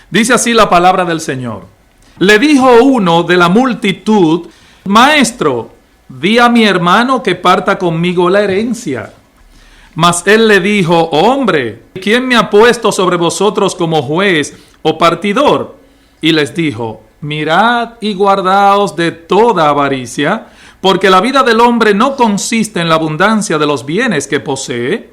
Dice así la palabra del Señor. Le dijo uno de la multitud: Maestro, di a mi hermano que parta conmigo la herencia. Mas él le dijo: Hombre, ¿quién me ha puesto sobre vosotros como juez o partidor? Y les dijo: Mirad y guardaos de toda avaricia, porque la vida del hombre no consiste en la abundancia de los bienes que posee.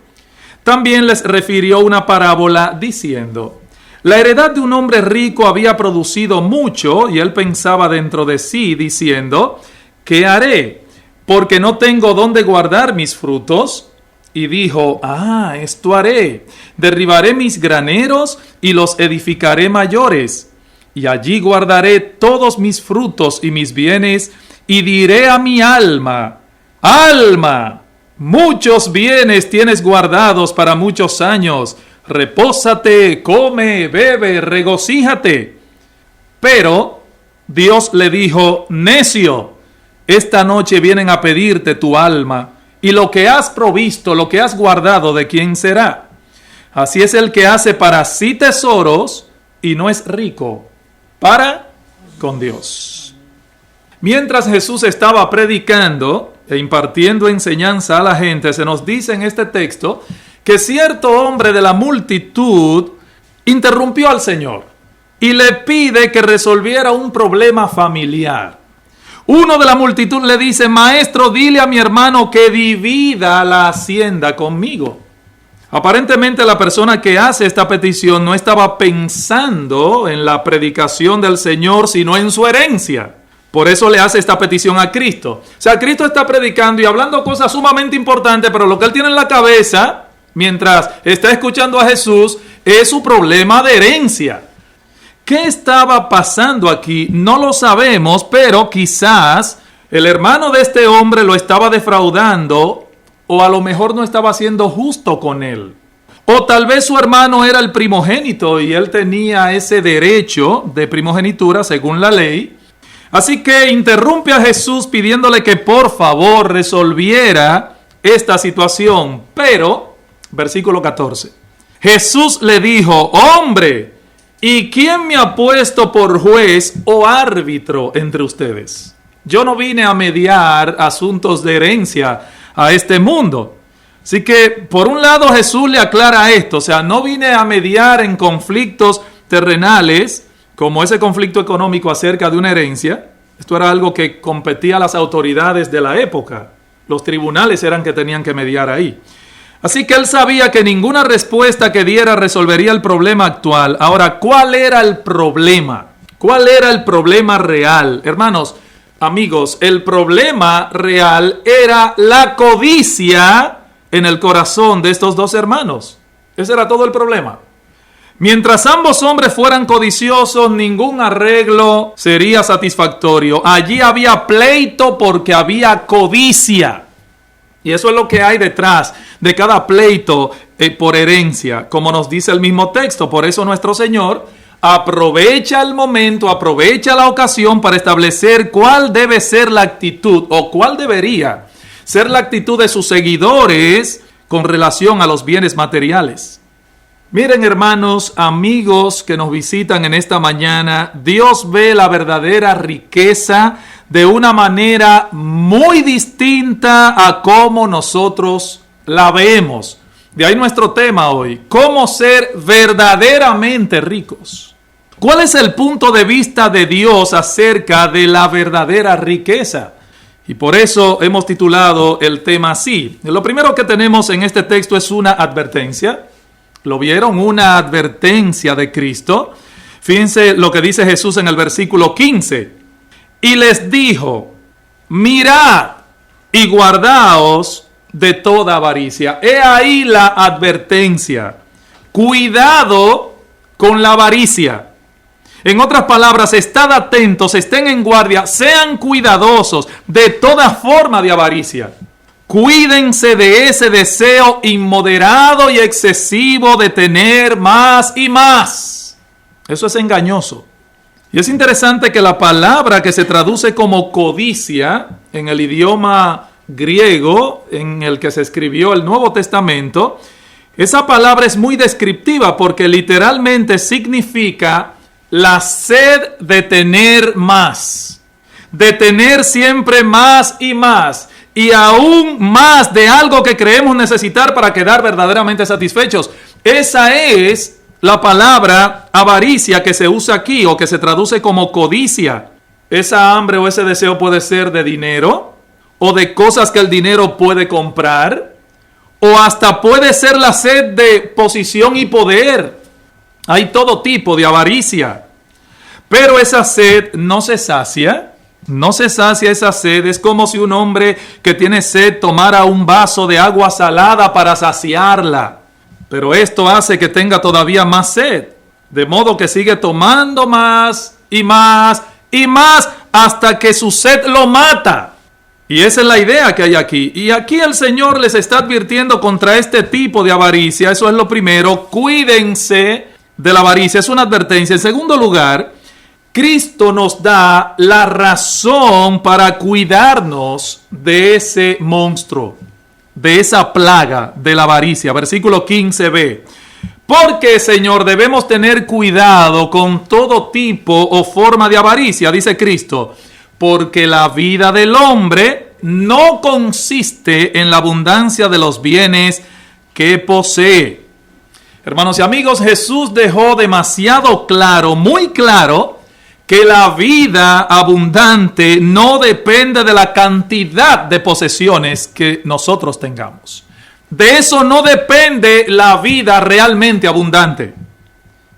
También les refirió una parábola diciendo: La heredad de un hombre rico había producido mucho, y él pensaba dentro de sí, diciendo: ¿Qué haré? Porque no tengo dónde guardar mis frutos. Y dijo: esto haré. Derribaré mis graneros y los edificaré mayores. Y allí guardaré todos mis frutos y mis bienes, y diré a mi alma: Alma, muchos bienes tienes guardados para muchos años. Repósate, come, bebe, regocíjate. Pero Dios le dijo: Necio, esta noche vienen a pedirte tu alma, y lo que has provisto, lo que has guardado, ¿de quién será? Así es el que hace para sí tesoros y no es rico para con Dios. Mientras Jesús estaba predicando e impartiendo enseñanza a la gente, se nos dice en este texto que cierto hombre de la multitud interrumpió al Señor y le pide que resolviera un problema familiar. Uno de la multitud le dice: Maestro, dile a mi hermano que divida la hacienda conmigo. Aparentemente la persona que hace esta petición no estaba pensando en la predicación del Señor, sino en su herencia. Por eso le hace esta petición a Cristo. O sea, Cristo está predicando y hablando cosas sumamente importantes, pero lo que él tiene en la cabeza, mientras está escuchando a Jesús, es su problema de herencia. ¿Qué estaba pasando aquí? No lo sabemos, pero quizás el hermano de este hombre lo estaba defraudando, o a lo mejor no estaba siendo justo con él. O tal vez su hermano era el primogénito y él tenía ese derecho de primogenitura según la ley. Así que interrumpe a Jesús pidiéndole que por favor resolviera esta situación. Pero, versículo 14, Jesús le dijo: Hombre, ¿y quién me ha puesto por juez o árbitro entre ustedes? Yo no vine a mediar asuntos de herencia a este mundo. Así que, por un lado, Jesús le aclara esto. O sea, no vine a mediar en conflictos terrenales, como ese conflicto económico acerca de una herencia. Esto era algo que competía a las autoridades de la época. Los tribunales eran que tenían que mediar ahí. Así que él sabía que ninguna respuesta que diera resolvería el problema actual. Ahora, ¿cuál era el problema? ¿Cuál era el problema real? Hermanos, amigos, el problema real era la codicia en el corazón de estos dos hermanos. Ese era todo el problema. Mientras ambos hombres fueran codiciosos, ningún arreglo sería satisfactorio. Allí había pleito porque había codicia. Y eso es lo que hay detrás de cada pleito por herencia, como nos dice el mismo texto. Por eso nuestro Señor aprovecha el momento, aprovecha la ocasión para establecer cuál debe ser la actitud, o cuál debería ser la actitud de sus seguidores con relación a los bienes materiales. Miren, hermanos, amigos que nos visitan en esta mañana, Dios ve la verdadera riqueza de una manera muy distinta a cómo nosotros la vemos. De ahí nuestro tema hoy: cómo ser verdaderamente ricos. ¿Cuál es el punto de vista de Dios acerca de la verdadera riqueza? Y por eso hemos titulado el tema así. Lo primero que tenemos en este texto es una advertencia. ¿Lo vieron? Una advertencia de Cristo. Fíjense lo que dice Jesús en el versículo 15. Y les dijo: mirad y guardaos de toda avaricia. He ahí la advertencia. Cuidado con la avaricia. En otras palabras, estad atentos, estén en guardia, sean cuidadosos de toda forma de avaricia. Cuídense de ese deseo inmoderado y excesivo de tener más y más. Eso es engañoso. Y es interesante que la palabra que se traduce como codicia en el idioma griego en el que se escribió el Nuevo Testamento, esa palabra es muy descriptiva porque literalmente significa la sed de tener más, de tener siempre más y aún más de algo que creemos necesitar para quedar verdaderamente satisfechos. Esa es la palabra avaricia que se usa aquí o que se traduce como codicia. Esa hambre o ese deseo puede ser de dinero o de cosas que el dinero puede comprar, o hasta puede ser la sed de posición y poder. Hay todo tipo de avaricia, pero esa sed no se sacia. No se sacia esa sed. Es como si un hombre que tiene sed tomara un vaso de agua salada para saciarla, pero esto hace que tenga todavía más sed, de modo que sigue tomando más y más y más hasta que su sed lo mata. Y esa es la idea que hay aquí. Y aquí el Señor les está advirtiendo contra este tipo de avaricia. Eso es lo primero. Cuídense de la avaricia. Es una advertencia. En segundo lugar, Cristo nos da la razón para cuidarnos de ese monstruo, de esa plaga de la avaricia. Versículo 15b. Porque, Señor, debemos tener cuidado con todo tipo o forma de avaricia, dice Cristo, porque la vida del hombre no consiste en la abundancia de los bienes que posee. Hermanos y amigos, Jesús dejó demasiado claro, muy claro, que la vida abundante no depende de la cantidad de posesiones que nosotros tengamos. De eso no depende la vida realmente abundante.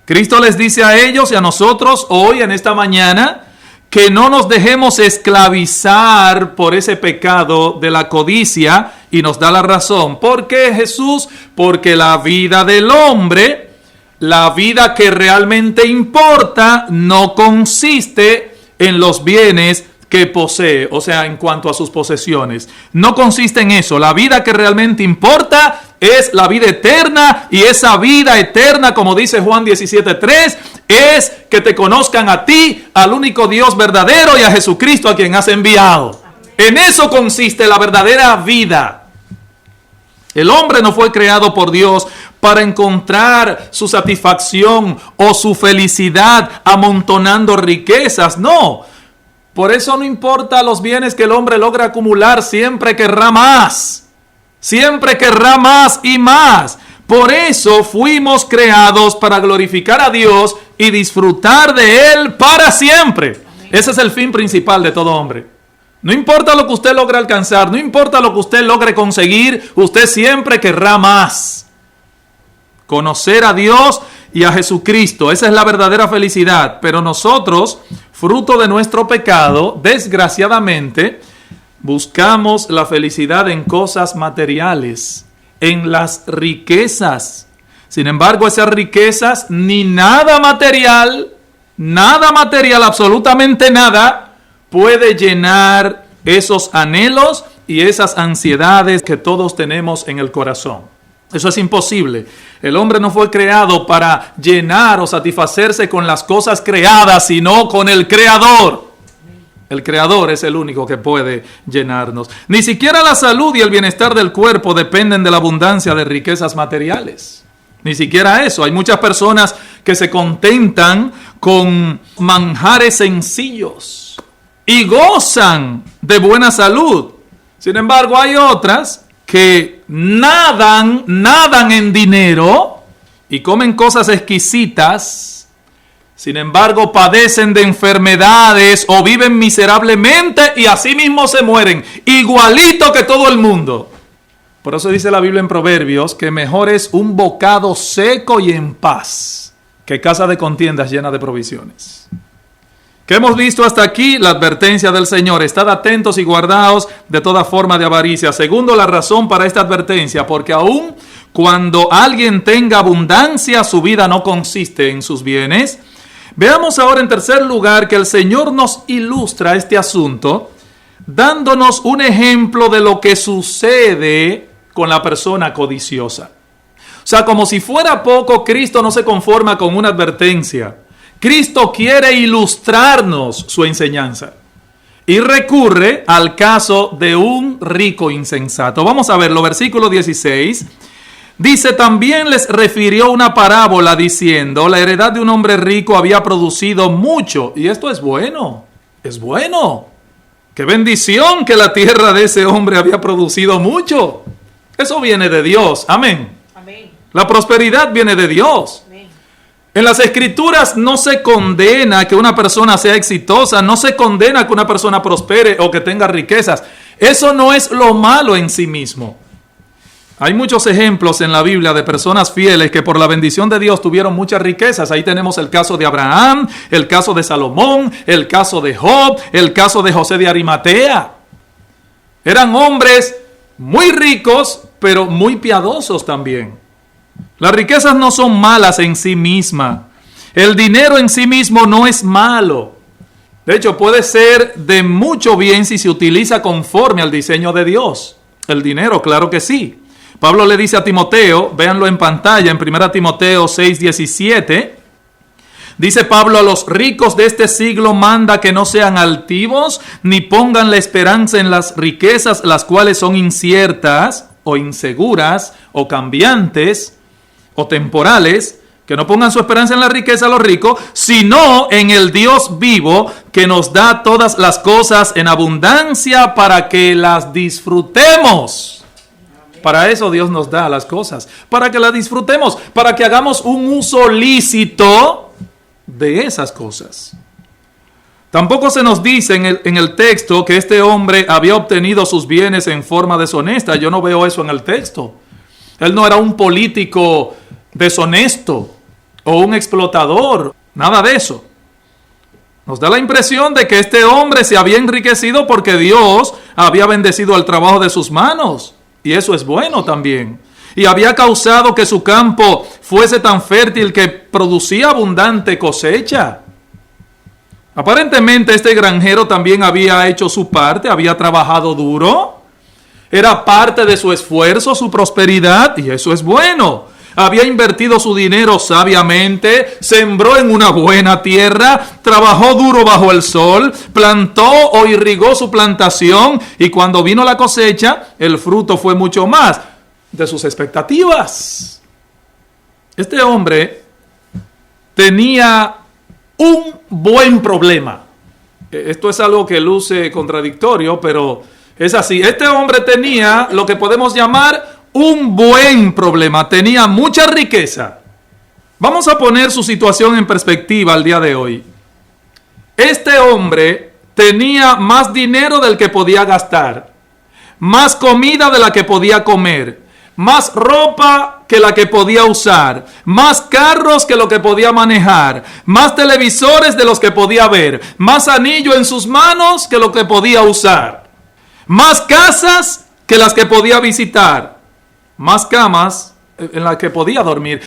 Cristo les dice a ellos y a nosotros hoy, en esta mañana, que no nos dejemos esclavizar por ese pecado de la codicia, y nos da la razón. ¿Por qué, Jesús? Porque la vida del hombre, la vida que realmente importa, no consiste en los bienes que posee, o sea, en cuanto a sus posesiones. No consiste en eso. La vida que realmente importa es la vida eterna, y esa vida eterna, como dice Juan 17:3, es que te conozcan a ti, al único Dios verdadero, y a Jesucristo a quien has enviado. En eso consiste la verdadera vida. El hombre no fue creado por Dios para encontrar su satisfacción o su felicidad amontonando riquezas, no. Por eso no importa los bienes que el hombre logra acumular, siempre querrá más. Siempre querrá más y más. Por eso fuimos creados para glorificar a Dios y disfrutar de Él para siempre. Ese es el fin principal de todo hombre. No importa lo que usted logre alcanzar, no importa lo que usted logre conseguir, usted siempre querrá más. Conocer a Dios y a Jesucristo, esa es la verdadera felicidad. Pero nosotros, fruto de nuestro pecado, desgraciadamente, buscamos la felicidad en cosas materiales, en las riquezas. Sin embargo, esas riquezas, ni nada material, absolutamente nada, puede llenar esos anhelos y esas ansiedades que todos tenemos en el corazón. Eso es imposible. El hombre no fue creado para llenar o satisfacerse con las cosas creadas, sino con el Creador. El Creador es el único que puede llenarnos. Ni siquiera la salud y el bienestar del cuerpo dependen de la abundancia de riquezas materiales. Ni siquiera eso. Hay muchas personas que se contentan con manjares sencillos y gozan de buena salud. Sin embargo, hay otras que nadan en dinero y comen cosas exquisitas. Sin embargo, padecen de enfermedades o viven miserablemente y así mismo se mueren, igualito que todo el mundo. Por eso dice la Biblia en Proverbios que mejor es un bocado seco y en paz que casa de contiendas llena de provisiones. ¿Qué hemos visto hasta aquí? La advertencia del Señor. Estad atentos y guardaos de toda forma de avaricia. Segundo, la razón para esta advertencia, porque aun cuando alguien tenga abundancia, su vida no consiste en sus bienes. Veamos ahora en tercer lugar que el Señor nos ilustra este asunto dándonos un ejemplo de lo que sucede con la persona codiciosa. O sea, como si fuera poco, Cristo no se conforma con una advertencia. Cristo quiere ilustrarnos su enseñanza y recurre al caso de un rico insensato. Vamos a verlo, versículo 16. Dice, también les refirió una parábola diciendo, la heredad de un hombre rico había producido mucho. Y esto es bueno, es bueno. Qué bendición que la tierra de ese hombre había producido mucho. Eso viene de Dios, amén. Amén. La prosperidad viene de Dios. Amén. En las Escrituras no se condena que una persona sea exitosa, no se condena que una persona prospere o que tenga riquezas. Eso no es lo malo en sí mismo. Hay muchos ejemplos en la Biblia de personas fieles que por la bendición de Dios tuvieron muchas riquezas. Ahí tenemos el caso de Abraham, el caso de Salomón, el caso de Job, el caso de José de Arimatea. Eran hombres muy ricos, pero muy piadosos también. Las riquezas no son malas en sí mismas. El dinero en sí mismo no es malo. De hecho, puede ser de mucho bien si se utiliza conforme al diseño de Dios. El dinero, claro que sí. Pablo le dice a Timoteo, véanlo en pantalla, en 1 Timoteo 6:17, dice Pablo, a los ricos de este siglo manda que no sean altivos, ni pongan la esperanza en las riquezas, las cuales son inciertas, o inseguras, o cambiantes, o temporales, que no pongan su esperanza en la riqueza los ricos, sino en el Dios vivo, que nos da todas las cosas en abundancia para que las disfrutemos. Para eso Dios nos da las cosas, para que las disfrutemos, para que hagamos un uso lícito de esas cosas. Tampoco se nos dice en el texto que este hombre había obtenido sus bienes en forma deshonesta. Yo no veo eso en el texto. Él no era un político deshonesto o un explotador, nada de eso. Nos da la impresión de que este hombre se había enriquecido porque Dios había bendecido el trabajo de sus manos. Y eso es bueno también. Y había causado que su campo fuese tan fértil que producía abundante cosecha. Aparentemente este granjero también había hecho su parte, había trabajado duro. Era parte de su esfuerzo, su prosperidad, y eso es bueno. Había invertido su dinero sabiamente, sembró en una buena tierra, trabajó duro bajo el sol, plantó o irrigó su plantación, y cuando vino la cosecha, el fruto fue mucho más de sus expectativas. Este hombre tenía un buen problema. Esto es algo que luce contradictorio, pero es así. Este hombre tenía lo que podemos llamar un buen problema, tenía mucha riqueza. Vamos a poner su situación en perspectiva al día de hoy. Este hombre tenía más dinero del que podía gastar, más comida de la que podía comer, más ropa que la que podía usar, más carros que lo que podía manejar, más televisores de los que podía ver, más anillo en sus manos que lo que podía usar, más casas que las que podía visitar, más camas en las que podía dormir.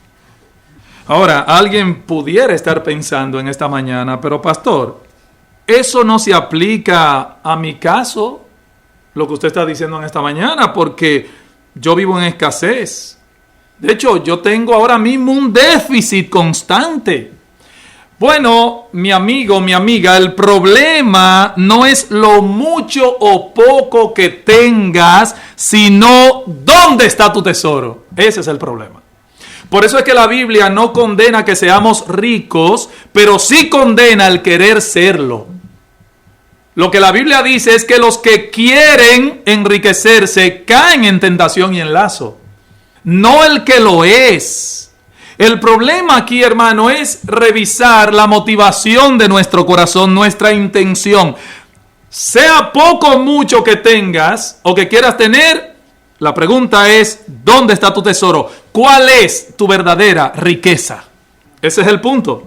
Ahora, alguien pudiera estar pensando en esta mañana, pero pastor, eso no se aplica a mi caso, lo que usted está diciendo en esta mañana, porque yo vivo en escasez. De hecho, yo tengo ahora mismo un déficit constante. Bueno, mi amigo, mi amiga, el problema no es lo mucho o poco que tengas, sino dónde está tu tesoro. Ese es el problema. Por eso es que la Biblia no condena que seamos ricos, pero sí condena el querer serlo. Lo que la Biblia dice es que los que quieren enriquecerse caen en tentación y en lazo, no el que lo es. El problema aquí, hermano, es revisar la motivación de nuestro corazón, nuestra intención. Sea poco o mucho que tengas o que quieras tener, la pregunta es, ¿dónde está tu tesoro? ¿Cuál es tu verdadera riqueza? Ese es el punto.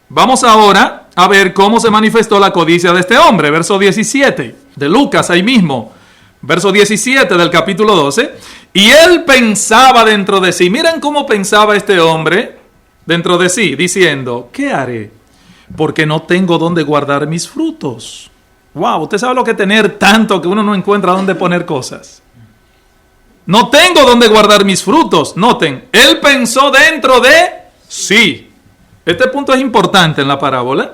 Vamos ahora a ver cómo se manifestó la codicia de este hombre. Verso 17 de Lucas, ahí mismo. Verso 17 del capítulo 12. Y él pensaba dentro de sí. Miren cómo pensaba este hombre dentro de sí, diciendo, ¿qué haré? Porque no tengo dónde guardar mis frutos. Wow, usted sabe lo que es tener tanto que uno no encuentra dónde poner cosas. No tengo dónde guardar mis frutos. Noten, él pensó dentro de sí. Este punto es importante en la parábola.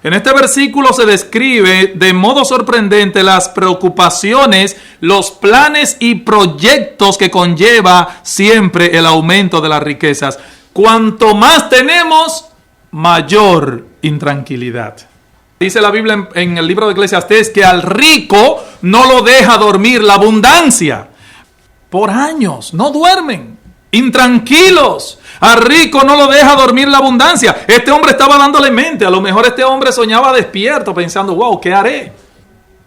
En este versículo se describe de modo sorprendente las preocupaciones, los planes y proyectos que conlleva siempre el aumento de las riquezas. Cuanto más tenemos, mayor intranquilidad. Dice la Biblia en el libro de Eclesiastés que al rico no lo deja dormir la abundancia. Por años no duermen, intranquilos. Al rico no lo deja dormir la abundancia. Este hombre estaba dándole mente. A lo mejor este hombre soñaba despierto pensando, wow, ¿qué haré?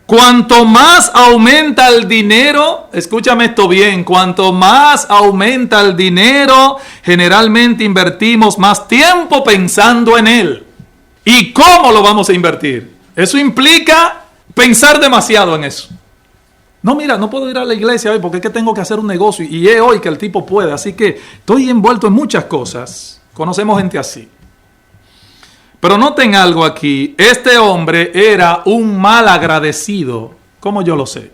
Cuanto más aumenta el dinero, escúchame esto bien, cuanto más aumenta el dinero, generalmente invertimos más tiempo pensando en él. ¿Y cómo lo vamos a invertir? Eso implica pensar demasiado en eso. No, mira, no puedo ir a la iglesia hoy porque es que tengo que hacer un negocio y es hoy que el tipo puede. Así que estoy envuelto en muchas cosas. Conocemos gente así. Pero noten algo aquí. Este hombre era un mal agradecido. ¿Cómo yo lo sé?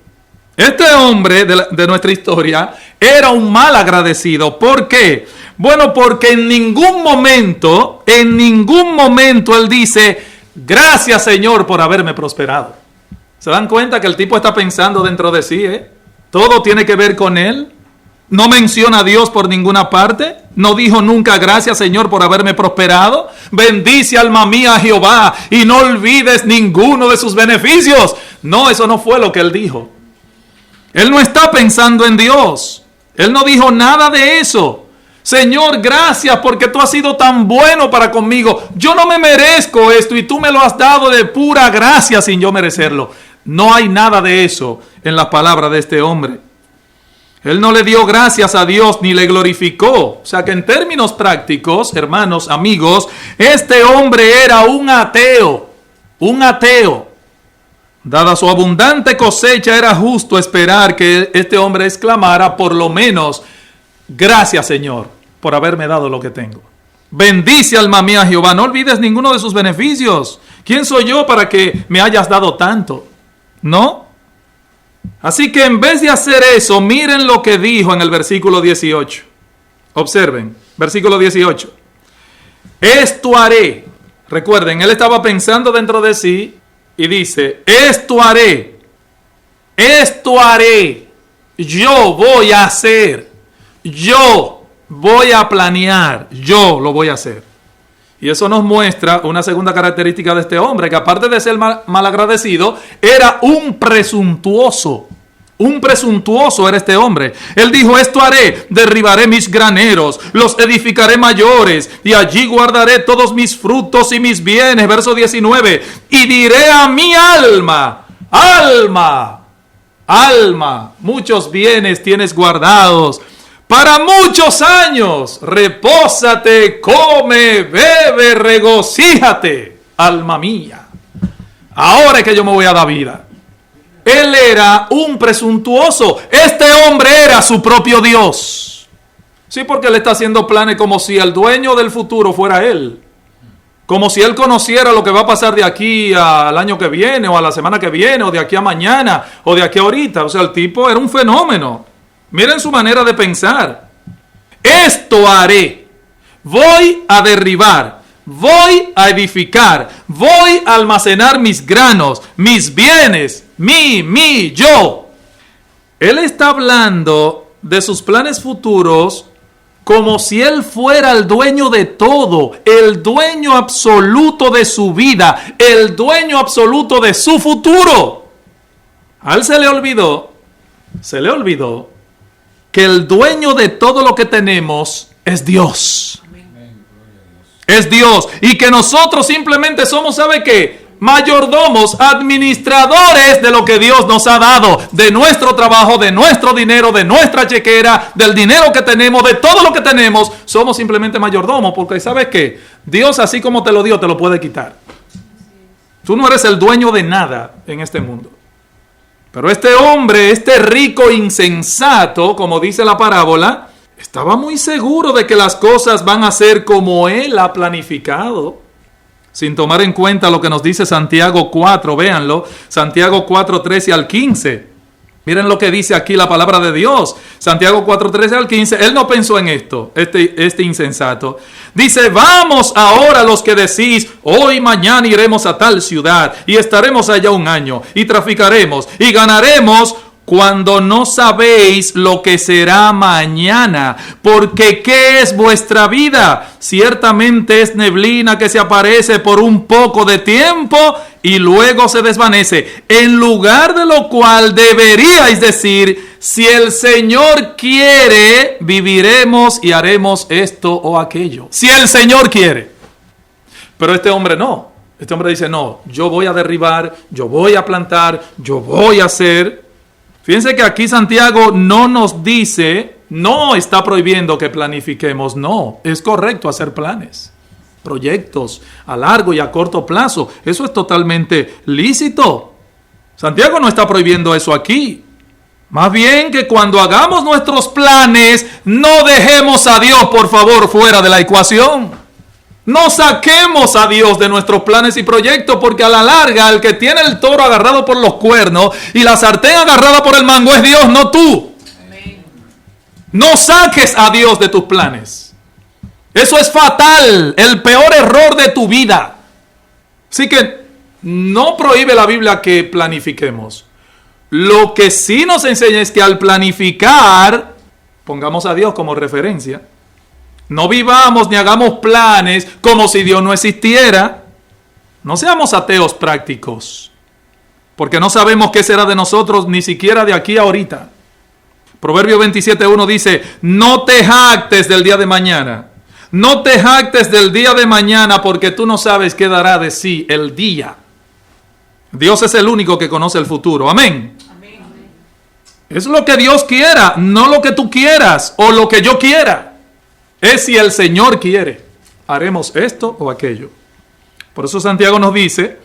Este hombre de nuestra historia era un mal agradecido. ¿Por qué? Bueno, porque en ningún momento él dice, gracias Señor por haberme prosperado. ¿Se dan cuenta que el tipo está pensando dentro de sí? Todo tiene que ver con él. No menciona a Dios por ninguna parte. No dijo nunca gracias Señor por haberme prosperado. Bendice alma mía a Jehová y no olvides ninguno de sus beneficios. No, eso no fue lo que él dijo. Él no está pensando en Dios. Él no dijo nada de eso. Señor, gracias porque tú has sido tan bueno para conmigo. Yo no me merezco esto y tú me lo has dado de pura gracia sin yo merecerlo. No hay nada de eso en la palabra de este hombre. Él no le dio gracias a Dios ni le glorificó. O sea que en términos prácticos, hermanos, amigos, este hombre era un ateo. Un ateo. Dada su abundante cosecha, era justo esperar que este hombre exclamara por lo menos, gracias Señor por haberme dado lo que tengo. Bendice alma mía Jehová, no olvides ninguno de sus beneficios. ¿Quién soy yo para que me hayas dado tanto? ¿No? Así que en vez de hacer eso, miren lo que dijo en el versículo 18. Observen, versículo 18. Esto haré. Recuerden, él estaba pensando dentro de sí y dice, esto haré. Yo voy a hacer. Yo voy a planear. Yo lo voy a hacer. Y eso nos muestra una segunda característica de este hombre, que aparte de ser malagradecido, era un presuntuoso. Un presuntuoso era este hombre. Él dijo, esto haré, derribaré mis graneros, los edificaré mayores, y allí guardaré todos mis frutos y mis bienes. Verso 19, y diré a mi alma, alma, muchos bienes tienes guardados para muchos años. Repósate, come, bebe, regocíjate, alma mía. Ahora es que yo me voy a dar vida. Él era un presuntuoso. Este hombre era su propio Dios. Sí, porque él está haciendo planes como si el dueño del futuro fuera él. Como si él conociera lo que va a pasar de aquí al año que viene, o a la semana que viene, o de aquí a mañana, o de aquí a ahorita. O sea, el tipo era un fenómeno. Miren su manera de pensar. Esto haré. Voy a derribar. Voy a edificar. Voy a almacenar mis granos, mis bienes, yo. Él está hablando de sus planes futuros como si él fuera el dueño de todo, el dueño absoluto de su vida, el dueño absoluto de su futuro. A él se le olvidó que el dueño de todo lo que tenemos es Dios. Es Dios. Y que nosotros simplemente somos, ¿sabe qué? Mayordomos, administradores de lo que Dios nos ha dado, de nuestro trabajo, de nuestro dinero, de nuestra chequera, del dinero que tenemos, de todo lo que tenemos. Somos simplemente mayordomos, porque ¿sabes qué? Dios, así como te lo dio, te lo puede quitar. Tú no eres el dueño de nada en este mundo. Pero este hombre, este rico insensato, como dice la parábola, estaba muy seguro de que las cosas van a ser como él ha planificado, sin tomar en cuenta lo que nos dice Santiago 4, véanlo, Santiago 4, 13 al 15. Miren lo que dice aquí la palabra de Dios. Santiago 4:13 al 15. Él no pensó en esto, este insensato. Dice, vamos ahora los que decís, hoy mañana iremos a tal ciudad y estaremos allá un año y traficaremos y ganaremos, cuando no sabéis lo que será mañana. Porque ¿qué es vuestra vida? Ciertamente es neblina que se aparece por un poco de tiempo y luego se desvanece. En lugar de lo cual deberíais decir, si el Señor quiere, viviremos y haremos esto o aquello. Si el Señor quiere. Pero este hombre no. Este hombre dice, no, yo voy a derribar, yo voy a plantar, yo voy a hacer. Fíjense que aquí Santiago no nos dice, no está prohibiendo que planifiquemos, no, es correcto hacer planes, proyectos a largo y a corto plazo, eso es totalmente lícito. Santiago no está prohibiendo eso aquí. Más bien que cuando hagamos nuestros planes, no dejemos a Dios, por favor, fuera de la ecuación. No saquemos a Dios de nuestros planes y proyectos, porque a la larga el que tiene el toro agarrado por los cuernos y la sartén agarrada por el mango es Dios, no tú. Amén. No saques a Dios de tus planes. Eso es fatal, el peor error de tu vida. Así que no prohíbe la Biblia que planifiquemos. Lo que sí nos enseña es que al planificar, pongamos a Dios como referencia. No vivamos ni hagamos planes como si Dios no existiera. No seamos ateos prácticos, porque no sabemos qué será de nosotros ni siquiera de aquí a ahorita. Proverbio 27:1 dice, no te jactes del día de mañana. No te jactes del día de mañana, porque tú no sabes qué dará de sí el día. Dios es el único que conoce el futuro. Amén. Amén. Es lo que Dios quiera, no lo que tú quieras o lo que yo quiera. Es si el Señor quiere, haremos esto o aquello. Por eso Santiago nos dice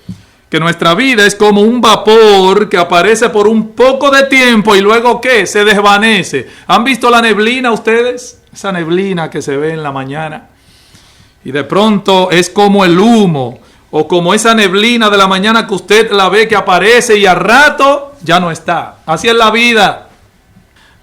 que nuestra vida es como un vapor que aparece por un poco de tiempo y luego ¿qué? Se desvanece. ¿Han visto la neblina ustedes? Esa neblina que se ve en la mañana. Y de pronto es como el humo o como esa neblina de la mañana que usted la ve que aparece y al rato ya no está. Así es la vida.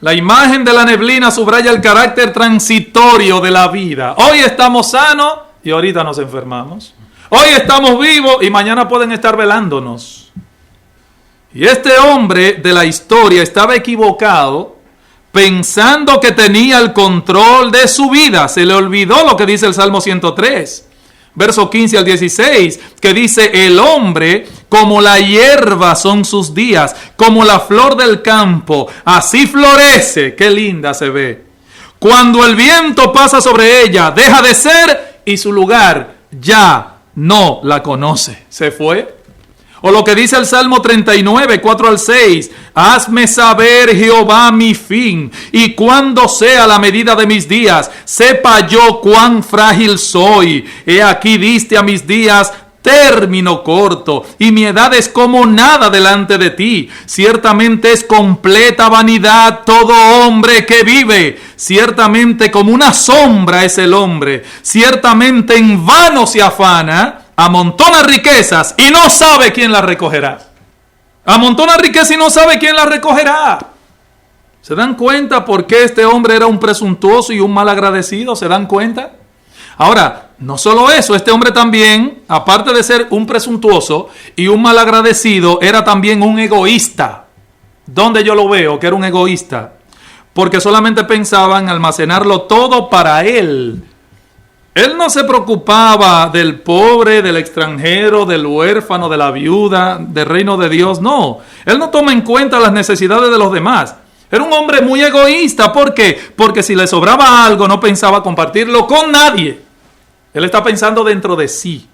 La imagen de la neblina subraya el carácter transitorio de la vida. Hoy estamos sanos y ahorita nos enfermamos. Hoy estamos vivos y mañana pueden estar velándonos. Y este hombre de la historia estaba equivocado pensando que tenía el control de su vida. Se le olvidó lo que dice el Salmo 103. Verso 15 al 16, que dice, el hombre como la hierba son sus días, como la flor del campo, así florece, qué linda se ve. Cuando el viento pasa sobre ella, deja de ser y su lugar ya no la conoce. Se fue. O lo que dice el Salmo 39, 4 al 6. Hazme saber, Jehová, mi fin, y cuando sea la medida de mis días, sepa yo cuán frágil soy. He aquí diste a mis días término corto, y mi edad es como nada delante de ti. Ciertamente es completa vanidad todo hombre que vive. Ciertamente como una sombra es el hombre. Ciertamente en vano se afana. Amontona riquezas y no sabe quién las recogerá. Amontona riqueza y no sabe quién las recogerá. ¿Se dan cuenta por qué este hombre era un presuntuoso y un malagradecido? ¿Se dan cuenta? Ahora, no solo eso, este hombre también, aparte de ser un presuntuoso y un malagradecido, era también un egoísta. ¿Dónde yo lo veo que era un egoísta? Porque solamente pensaba en almacenarlo todo para él. Él no se preocupaba del pobre, del extranjero, del huérfano, de la viuda, del reino de Dios. No, él no toma en cuenta las necesidades de los demás. Era un hombre muy egoísta. ¿Por qué? Porque si le sobraba algo no pensaba compartirlo con nadie. Él está pensando dentro de sí.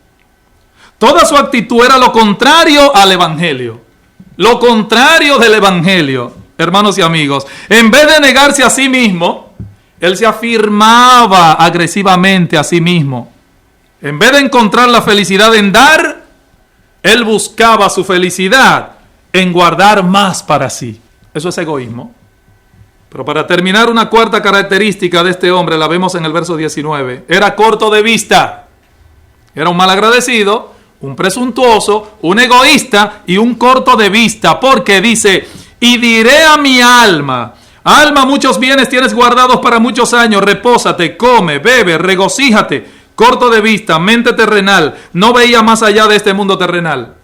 Toda su actitud era lo contrario al evangelio. Lo contrario del evangelio, hermanos y amigos. En vez de negarse a sí mismo, él se afirmaba agresivamente a sí mismo. En vez de encontrar la felicidad en dar, él buscaba su felicidad en guardar más para sí. Eso es egoísmo. Pero para terminar, una cuarta característica de este hombre la vemos en el verso 19. Era corto de vista. Era un malagradecido, un presuntuoso, un egoísta y un corto de vista. Porque dice, Y diré a mi alma: alma, muchos bienes tienes guardados para muchos años, repósate, come, bebe, regocíjate. Corto de vista, mente terrenal, no veía más allá de este mundo terrenal.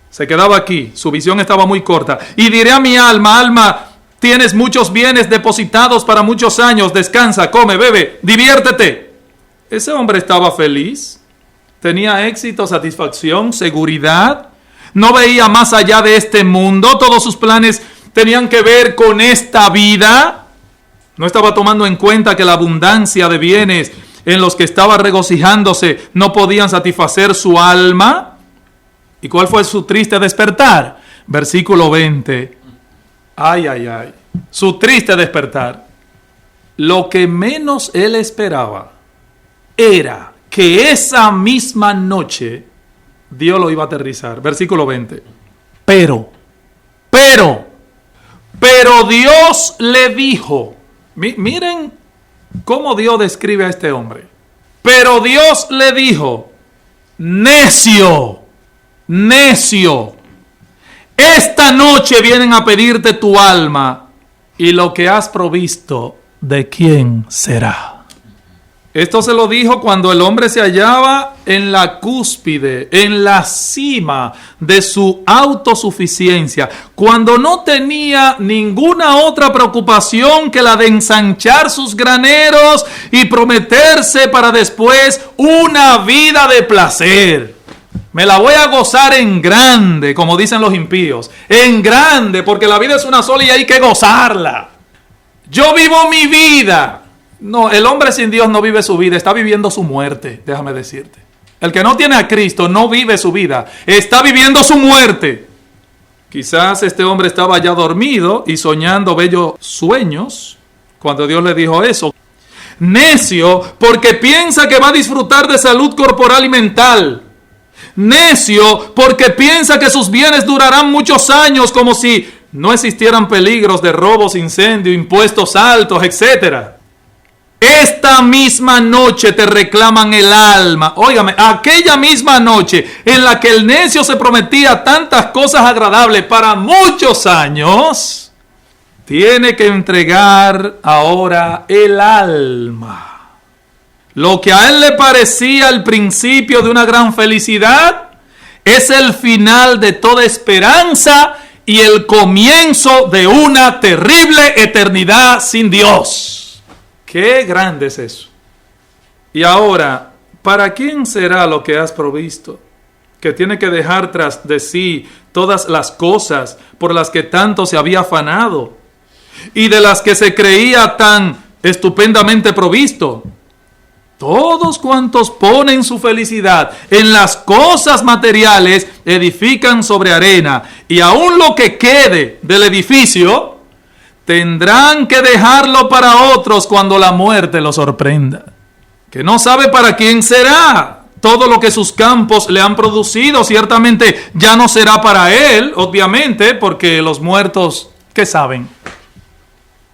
Se quedaba aquí, su visión estaba muy corta. Y diré a mi alma: alma, tienes muchos bienes depositados para muchos años, descansa, come, bebe, diviértete. Ese hombre estaba feliz, tenía éxito, satisfacción, seguridad. No veía más allá de este mundo. Todos sus planes tenían que ver con esta vida. No estaba tomando en cuenta que la abundancia de bienes en los que estaba regocijándose no podían satisfacer su alma. ¿Y cuál fue su triste despertar? Versículo 20. Ay, ay, ay. Su triste despertar. Lo que menos él esperaba era que esa misma noche Dios lo iba a aterrizar. Versículo 20. Pero Dios le dijo. Miren cómo Dios describe a este hombre. Pero Dios le dijo: necio, esta noche vienen a pedirte tu alma, y lo que has provisto, ¿de quién será? Esto se lo dijo cuando el hombre se hallaba en la cúspide, en la cima de su autosuficiencia, cuando no tenía ninguna otra preocupación que la de ensanchar sus graneros y prometerse para después una vida de placer. Me la voy a gozar en grande, como dicen los impíos, en grande, porque la vida es una sola y hay que gozarla. Yo vivo mi vida. No, el hombre sin Dios no vive su vida, está viviendo su muerte, déjame decirte. El que no tiene a Cristo no vive su vida, está viviendo su muerte. Quizás este hombre estaba ya dormido y soñando bellos sueños cuando Dios le dijo eso. Necio, porque piensa que va a disfrutar de salud corporal y mental. Necio, porque piensa que sus bienes durarán muchos años, como si no existieran peligros de robos, incendios, impuestos altos, etcétera. Esta misma noche te reclaman el alma. Óigame, aquella misma noche en la que el necio se prometía tantas cosas agradables para muchos años, tiene que entregar ahora el alma. Lo que a él le parecía el principio de una gran felicidad es el final de toda esperanza y el comienzo de una terrible eternidad sin Dios. ¡Qué grande es eso! Y ahora, ¿para quién será lo que has provisto? Que tiene que dejar tras de sí todas las cosas por las que tanto se había afanado y de las que se creía tan estupendamente provisto. Todos cuantos ponen su felicidad en las cosas materiales edifican sobre arena, y aún lo que quede del edificio tendrán que dejarlo para otros cuando la muerte los sorprenda. Que no sabe para quién será. Todo lo que sus campos le han producido ciertamente ya no será para él, obviamente, porque los muertos, ¿qué saben?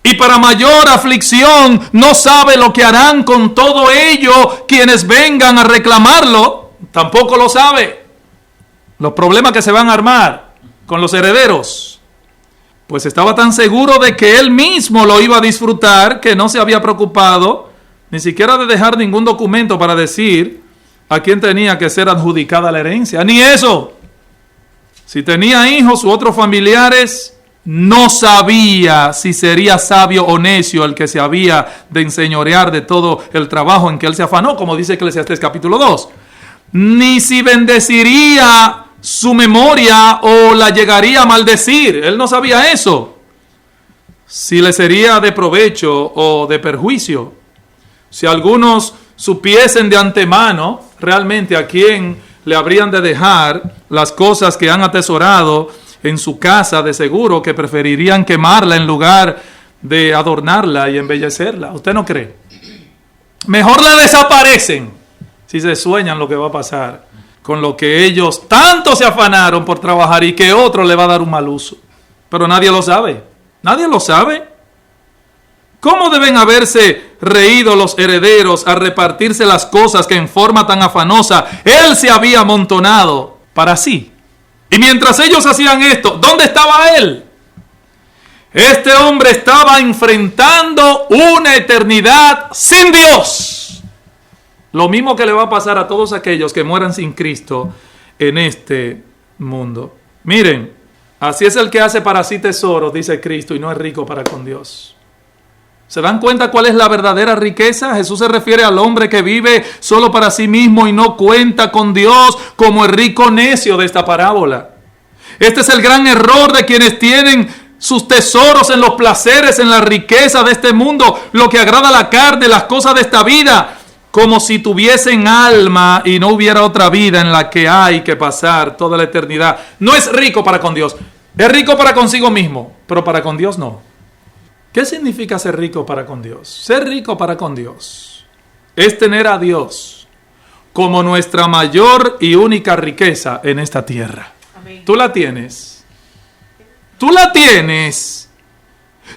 Y para mayor aflicción, no sabe lo que harán con todo ello quienes vengan a reclamarlo. Tampoco lo sabe. Los problemas que se van a armar con los herederos. Pues estaba tan seguro de que él mismo lo iba a disfrutar que no se había preocupado ni siquiera de dejar ningún documento para decir a quién tenía que ser adjudicada la herencia. Ni eso. Si tenía hijos u otros familiares, no sabía si sería sabio o necio el que se había de enseñorear de todo el trabajo en que él se afanó, como dice Eclesiastés capítulo 2. Ni si bendeciría su memoria o la llegaría a maldecir. Él no sabía eso. Si le sería de provecho o de perjuicio. Si algunos supiesen de antemano realmente a quién le habrían de dejar las cosas que han atesorado en su casa, de seguro que preferirían quemarla en lugar de adornarla y embellecerla. ¿Usted no cree? Mejor la desaparecen si se sueñan lo que va a pasar con lo que ellos tanto se afanaron por trabajar y que otro le va a dar un mal uso. Pero nadie lo sabe. Nadie lo sabe. ¿Cómo deben haberse reído los herederos al repartirse las cosas que en forma tan afanosa él se había amontonado para sí? Y mientras ellos hacían esto, ¿dónde estaba él? Este hombre estaba enfrentando una eternidad sin Dios. Lo mismo que le va a pasar a todos aquellos que mueran sin Cristo en este mundo. Miren, así es el que hace para sí tesoros, dice Cristo, y no es rico para con Dios. ¿Se dan cuenta cuál es la verdadera riqueza? Jesús se refiere al hombre que vive solo para sí mismo y no cuenta con Dios, como el rico necio de esta parábola. Este es el gran error de quienes tienen sus tesoros en los placeres, en la riqueza de este mundo, lo que agrada a la carne, las cosas de esta vida, como si tuviesen alma y no hubiera otra vida en la que hay que pasar toda la eternidad. No es rico para con Dios, es rico para consigo mismo, pero para con Dios no. ¿Qué significa ser rico para con Dios? Ser rico para con Dios es tener a Dios como nuestra mayor y única riqueza en esta tierra. Amén. Tú la tienes. Tú la tienes.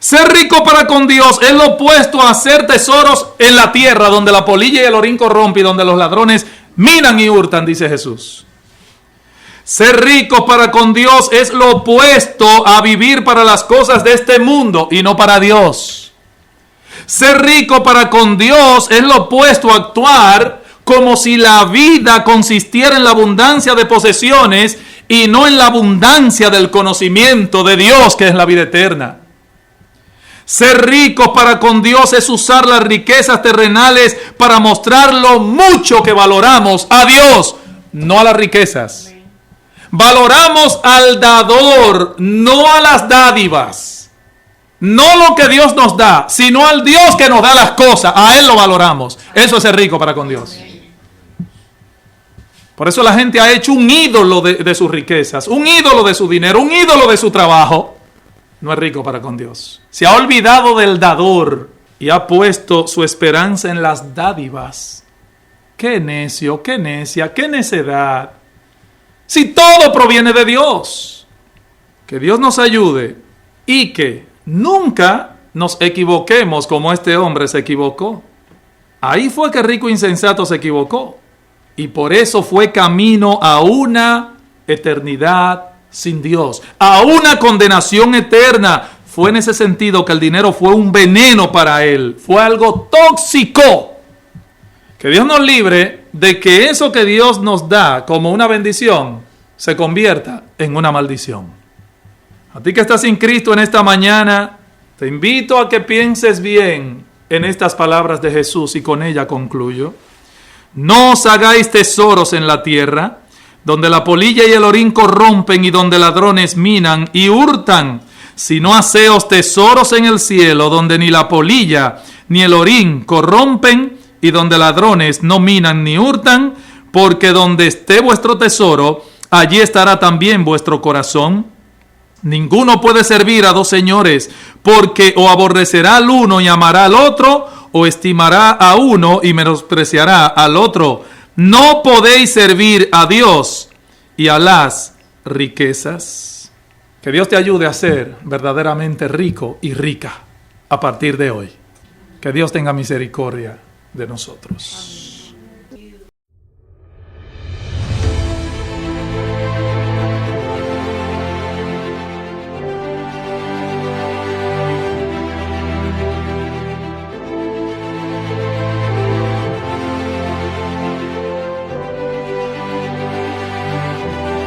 Ser rico para con Dios es lo opuesto a hacer tesoros en la tierra, donde la polilla y el orín corrompen y donde los ladrones minan y hurtan, dice Jesús. Ser rico para con Dios es lo opuesto a vivir para las cosas de este mundo y no para Dios. Ser rico para con Dios es lo opuesto a actuar como si la vida consistiera en la abundancia de posesiones y no en la abundancia del conocimiento de Dios, que es la vida eterna. Ser rico para con Dios es usar las riquezas terrenales para mostrar lo mucho que valoramos a Dios, no a las riquezas. Valoramos al dador, no a las dádivas. No lo que Dios nos da, sino al Dios que nos da las cosas. A Él lo valoramos. Eso es ser rico para con Dios. Por eso la gente ha hecho un ídolo de sus riquezas, un ídolo de su dinero, un ídolo de su trabajo. No es rico para con Dios. Se ha olvidado del dador y ha puesto su esperanza en las dádivas. ¡Qué necio, qué necia, qué necedad! Si todo proviene de Dios. Que Dios nos ayude y que nunca nos equivoquemos como este hombre se equivocó. Ahí fue que rico insensato se equivocó. Y por eso fue camino a una eternidad sin Dios, a una condenación eterna. Fue en ese sentido que el dinero fue un veneno para él, fue algo tóxico. Que Dios nos libre de que eso que Dios nos da como una bendición se convierta en una maldición. A ti que estás sin Cristo en esta mañana, te invito a que pienses bien en estas palabras de Jesús y con ella concluyo. No os hagáis tesoros en la tierra, donde la polilla y el orín corrompen y donde ladrones minan y hurtan, sino haceos tesoros en el cielo, donde ni la polilla ni el orín corrompen y donde ladrones no minan ni hurtan, porque donde esté vuestro tesoro, allí estará también vuestro corazón. Ninguno puede servir a dos señores, porque o aborrecerá al uno y amará al otro, o estimará a uno y menospreciará al otro. No podéis servir a Dios y a las riquezas. Que Dios te ayude a ser verdaderamente rico y rica a partir de hoy. Que Dios tenga misericordia de nosotros. Amén.